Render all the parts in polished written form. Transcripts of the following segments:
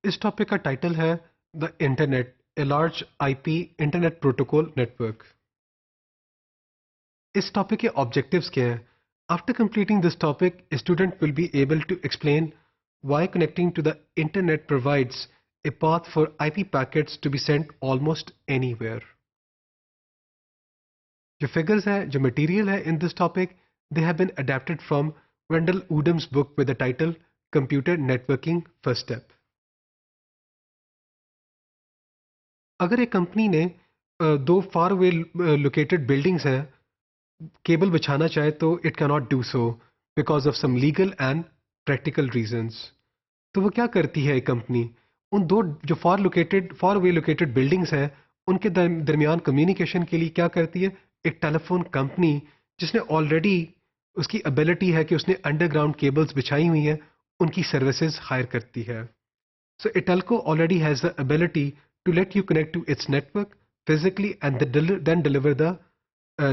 इस टॉपिक का टाइटल है the internet a large IP internet protocol network. इस टॉपिक के ऑब्जेक्टिव्स क्या हैं? After completing this topic student will be able to explain why connecting to the internet provides a path for IP packets to be sent almost anywhere. जो figures है, जो material है in this topic, they have been adapted from Wendell Udam's book with the title Computer Networking First Step. अगर एक company ने दो far away located buildings हैं cable बिछाना चाहे तो it can not do so because of some legal and practical reasons. तो वो क्या करती है एक कंपनी? उन दो जो फार अवे लोकेटेड बिल्डिंग्स हैं उनके दरमियान कम्युनिकेशन के लिए क्या करती है? एक टेलीफोन कंपनी जिसने ऑलरेडी उसकी एबिलिटी है कि उसने अंडरग्राउंड केबल्स बिछाई हुई हैं उनकी सर्विसेज हायर करती है। So a telco already has the ability to let you connect to its network physically and then deliver the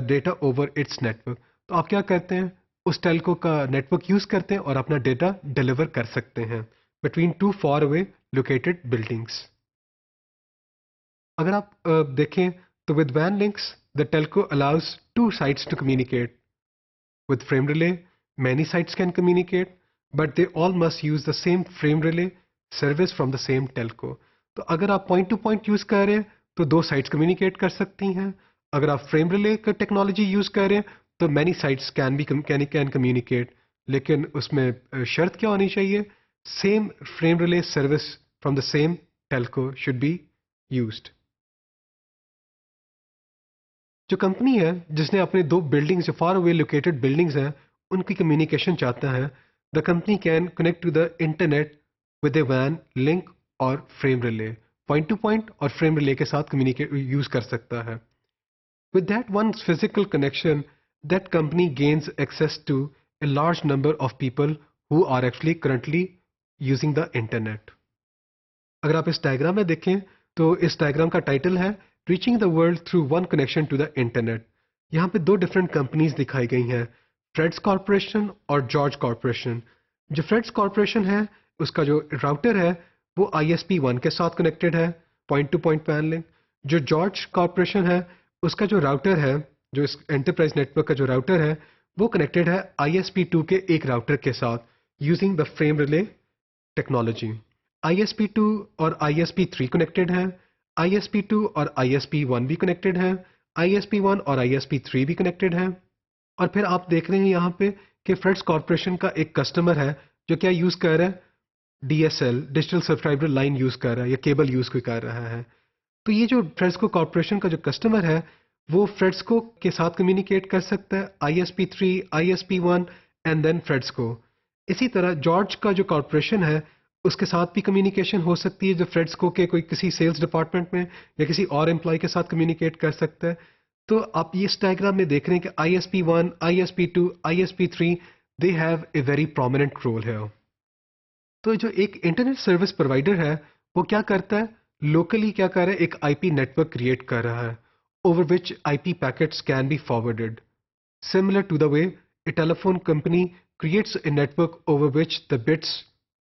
data over its network. तो आप क्या करते हैं? उस telco का network use करते हैं और अपना data deliver कर सकते हैं between two far away located buildings. अगर आप देखें तो with WAN links, the telco allows two sites to communicate. With frame relay, many sites can communicate, but they all must use the same frame relay service from the same telco. तो अगर आप point to point use कर रहे हैं तो दो sites communicate कर सकती हैं। अगर आप फ्रेम रिले का टेक्नोलॉजी यूज कर रहे हैं तो मैनी साइट्स कैन कम्युनिकेट, लेकिन उसमें शर्त क्या होनी चाहिए? Same frame relay service from the same Telco should be used. जो कंपनी है जिसने अपने दो बिल्डिंग्स जो फार अवे लोकेटेड बिल्डिंग्स हैं उनकी कम्युनिकेशन चाहता है, the company can connect to the internet with a वैन link or frame relay. Point to point और फ्रेम रिले के साथ कम्युनिकेट यूज कर सकता है। With that one physical connection, that company gains access to a large number of people who are actually currently using the internet. अगर आप इस diagram में देखें तो इस डायग्राम का टाइटल है reaching the world through one connection to the internet. यहाँ पे दो डिफरेंट कंपनीज दिखाई गई हैं, फ्रेड्स कॉरपोरेशन और जॉर्ज कॉरपोरेशन। जो फ्रेड्स कॉरपोरेशन है उसका जो राउटर है वो ISP1 के साथ कनेक्टेड है, point to point when link. जो जॉर्ज कॉरपोरेशन है उसका जो राउटर है, जो इस एंटरप्राइज नेटवर्क का जो राउटर है वो कनेक्टेड है ISP2 के एक राउटर के साथ using the frame relay technology. ISP2 और ISP3 कनेक्टेड हैं, ISP2 और ISP1 भी कनेक्टेड हैं, ISP1 और ISP3 भी कनेक्टेड हैं। और फिर आप देख रहे हैं यहाँ पे कि फ्रेड्स कॉरपोरेशन का एक कस्टमर है जो क्या यूज कर रहा है? DSL digital subscriber line use कर रहा है या केबल यूज कर रहा है। तो ये जो फ्रेड्सको कॉरपोरेशन का जो कस्टमर है वो फ्रेड्सको के साथ कम्युनिकेट कर सकता है, ISP3, ISP1 एंड देन फ्रेड्सको। इसी तरह जॉर्ज का जो कॉरपोरेशन है उसके साथ भी कम्युनिकेशन हो सकती है, जो फ्रेड्सको के कोई किसी सेल्स डिपार्टमेंट में या किसी और एम्प्लॉय के साथ कम्युनिकेट कर सकता है। तो आप ये इस डायग्राम में देख रहे हैं कि ISP1, ISP2, ISP3 they have a very prominent role है। तो जो एक इंटरनेट सर्विस प्रोवाइडर है वो क्या करता है? लोकली क्या कर रहा है? एक IP नेटवर्क क्रिएट कर रहा है over which IP packets can be forwarded, similar to the way a telephone company creates a network over which the bits,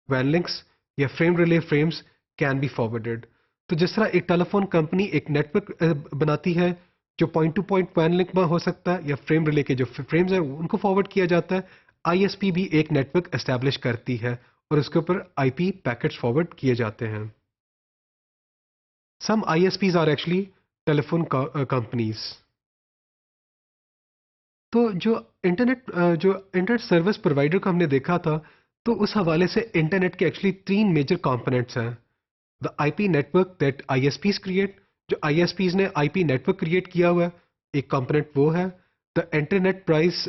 WAN links या frame relay frames can be forwarded. तो जिस तरह एक telephone company एक network बनाती है जो point to point when link में हो सकता है या फ्रेम रिले के जो फ्रेम्स हैं उनको फॉरवर्ड किया जाता है, ISP भी एक नेटवर्क एस्टैब्लिश करती है और उसके ऊपर IP पैकेट्स फॉरवर्ड किए जाते हैं। Some ISPs are actually telephone companies. तो जो इंटरनेट सर्विस प्रोवाइडर को हमने देखा था तो उस हवाले से इंटरनेट के एक्चुअली तीन मेजर कंपोनेंट्स हैं। The IP network that ISPs create, जो ISPs ने IP नेटवर्क क्रिएट किया हुआ है, एक कंपोनेंट वो है। The enterprise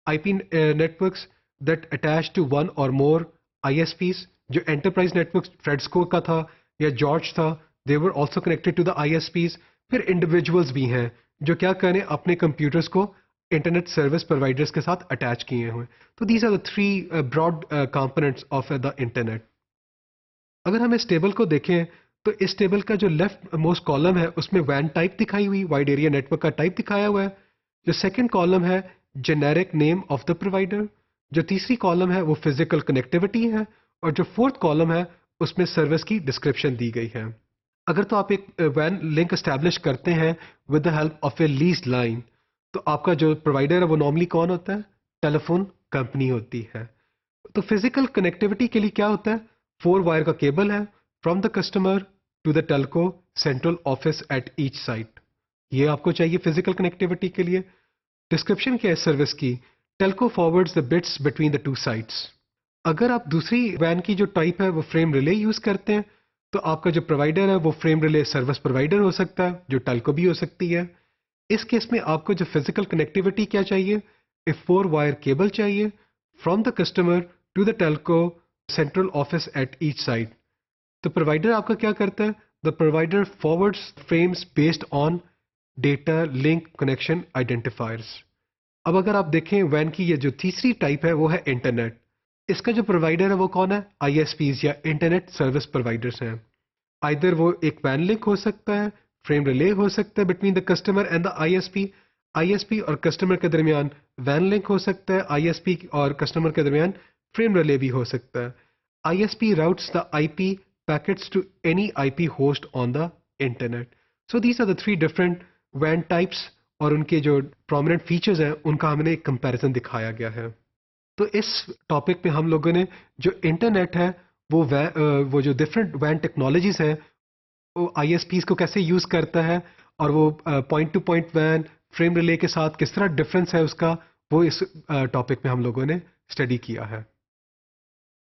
IP networks that attach to one or more ISPs, जो एंटरप्राइज नेटवर्क फ्रेड्सको का था या जॉर्ज था, they were also connected to the ISPs। फिर इंडिविजुअल्स भी हैं जो क्या करें अपने कंप्यूटर्स को इंटरनेट सर्विस प्रोवाइडर्स के साथ अटैच किए हुए। तो these are the three broad components of the internet. अगर हम इस टेबल को देखें तो इस टेबल का जो लेफ्ट मोस्ट कॉलम है उसमें वैन टाइप दिखाई हुई, वाइड एरिया नेटवर्क का टाइप दिखाया हुआ है। जो सेकंड कॉलम है generic name of the provider, जो तीसरी कॉलम है वो फिजिकल कनेक्टिविटी है और जो फोर्थ कॉलम है उसमें सर्विस की डिस्क्रिप्शन दी गई है। अगर तो आप एक वैन लिंक एस्टैब्लिश करते हैं with the help of A lease line, तो आपका जो प्रोवाइडर है वो नॉर्मली कौन होता है? टेलीफोन कंपनी होती है। तो फिजिकल कनेक्टिविटी के लिए क्या होता है? 4 वायर का केबल है from the customer to the telco central office at each site. ये आपको चाहिए फिजिकल कनेक्टिविटी के लिए। डिस्क्रिप्शन क्या है सर्विस की? Telco forwards the bits between the two sites. अगर आप दूसरी वैन की जो टाइप है वो फ्रेम रिले यूज करते हैं, तो आपका जो प्रोवाइडर है वो फ्रेम रिले सर्विस प्रोवाइडर हो सकता है, जो टेलको भी हो सकती है। इस केस में आपको जो फिजिकल कनेक्टिविटी क्या चाहिए? ए 4 वायर केबल चाहिए from the customer to the telco central office at each side. तो प्रोवाइडर आपका क्या करता है? The provider forwards frames based on data link connection identifiers. अब अगर आप देखें वैन की ये जो तीसरी टाइप है वो है इंटरनेट। इसका जो प्रोवाइडर है वो कौन है? आईएसपीज या इंटरनेट सर्विस प्रोवाइडर्स हैं। आइदर वो एक वैन लिंक हो सकता है, फ्रेम रिले हो सकता है between the customer and the ISP, ISP और कस्टमर के दरमियान वैन लिंक हो सकता है, आईएसपी और कस्टमर के दरमियान फ्रेम रिले भी हो सकता है। ISP routes the IP packets to any IP host on the internet. So these are the 3 different वैन टाइप्स, और उनके जो प्रोमिनेंट फीचर्स हैं उनका हमने एक कंपैरिजन दिखाया गया है। तो इस टॉपिक पे हम लोगों ने जो इंटरनेट है वो जो डिफरेंट वैन टेक्नोलॉजीज हैं वो आईएसपीज को कैसे यूज करता है, और वो point to point when frame relay के साथ किस तरह डिफरेंस है उसका, वो इस टॉपिक में हम लोगों ने स्टडी किया है।